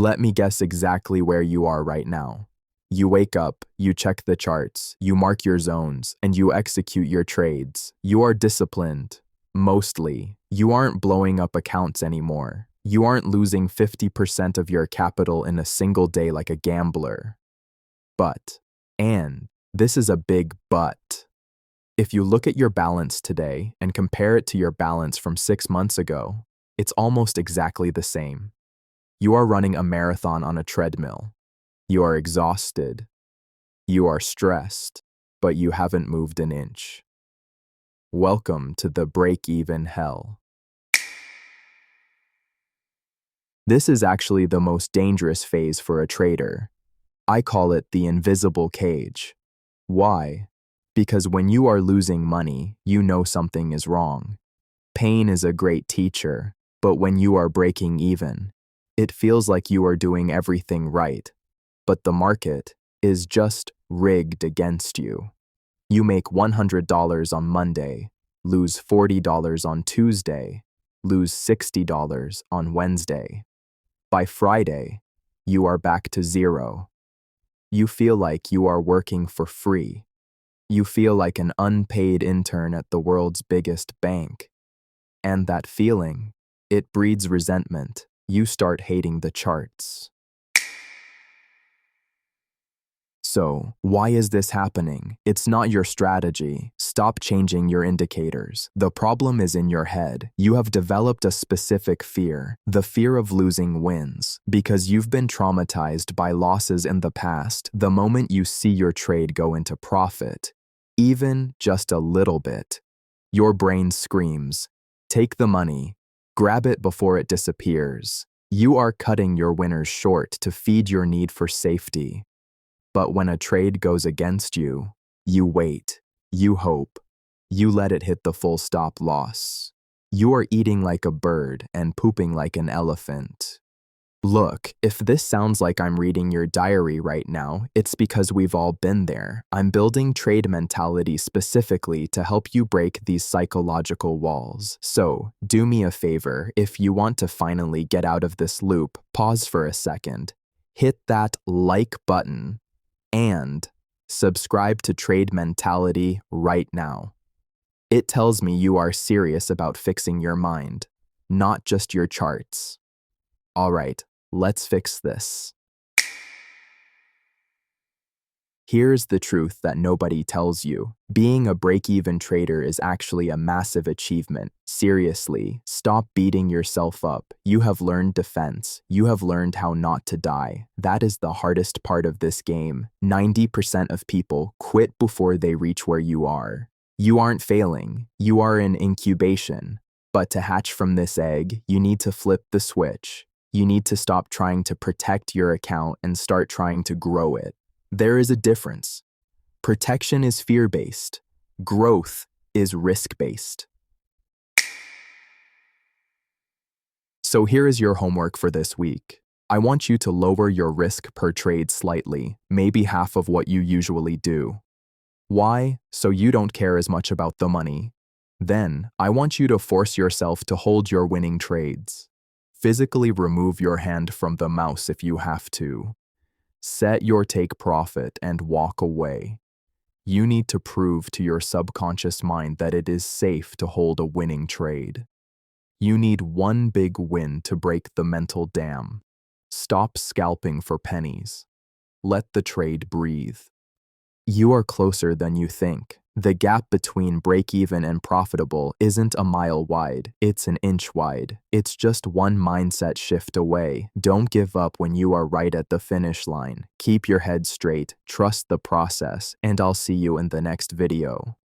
Let me guess exactly where you are right now. You wake up, you check the charts, you mark your zones, and you execute your trades. You are disciplined. Mostly. You aren't blowing up accounts anymore. You aren't losing 50% of your capital in a single day like a gambler. And this is a big but. If you look at your balance today and compare it to your balance from 6 months ago, it's almost exactly the same. You are running a marathon on a treadmill. You are exhausted. You are stressed, but you haven't moved an inch. Welcome to the break-even hell. This is actually the most dangerous phase for a trader. I call it the invisible cage. Why? Because when you are losing money, you know something is wrong. Pain is a great teacher, but when you are breaking even, it feels like you are doing everything right, but the market is just rigged against you. You make $100 on Monday, lose $40 on Tuesday, lose $60 on Wednesday. By Friday, you are back to zero. You feel like you are working for free. You feel like an unpaid intern at the world's biggest bank. And that feeling, it breeds resentment. You start hating the charts. So, why is this happening? It's not your strategy. Stop changing your indicators. The problem is in your head. You have developed a specific fear, the fear of losing wins, because you've been traumatized by losses in the past. The moment you see your trade go into profit, even just a little bit, your brain screams, "Take the money, grab it before it disappears." You are cutting your winners short to feed your need for safety. But when a trade goes against you, you wait, you hope, you let it hit the full stop loss. You are eating like a bird and pooping like an elephant. Look, if this sounds like I'm reading your diary right now, it's because we've all been there. I'm building trade mentality specifically to help you break these psychological walls. So, do me a favor, if you want to finally get out of this loop, pause for a second, hit that like button, and subscribe to Trade Mentality right now. It tells me you are serious about fixing your mind, not just your charts. All right, let's fix this. Here's the truth that nobody tells you. Being a break-even trader is actually a massive achievement. Seriously, stop beating yourself up. You have learned defense. You have learned how not to die. That is the hardest part of this game. 90% of people quit before they reach where you are. You aren't failing. You are in incubation. But to hatch from this egg, you need to flip the switch. You need to stop trying to protect your account and start trying to grow it. There is a difference. Protection is fear-based. Growth is risk-based. So here is your homework for this week. I want you to lower your risk per trade slightly, maybe half of what you usually do. Why? So you don't care as much about the money. Then, I want you to force yourself to hold your winning trades. Physically remove your hand from the mouse if you have to. Set your take profit and walk away. You need to prove to your subconscious mind that it is safe to hold a winning trade. You need one big win to break the mental dam. Stop scalping for pennies. Let the trade breathe. You are closer than you think. The gap between break-even and profitable isn't a mile wide, it's an inch wide. It's just one mindset shift away. Don't give up when you are right at the finish line. Keep your head straight, trust the process, and I'll see you in the next video.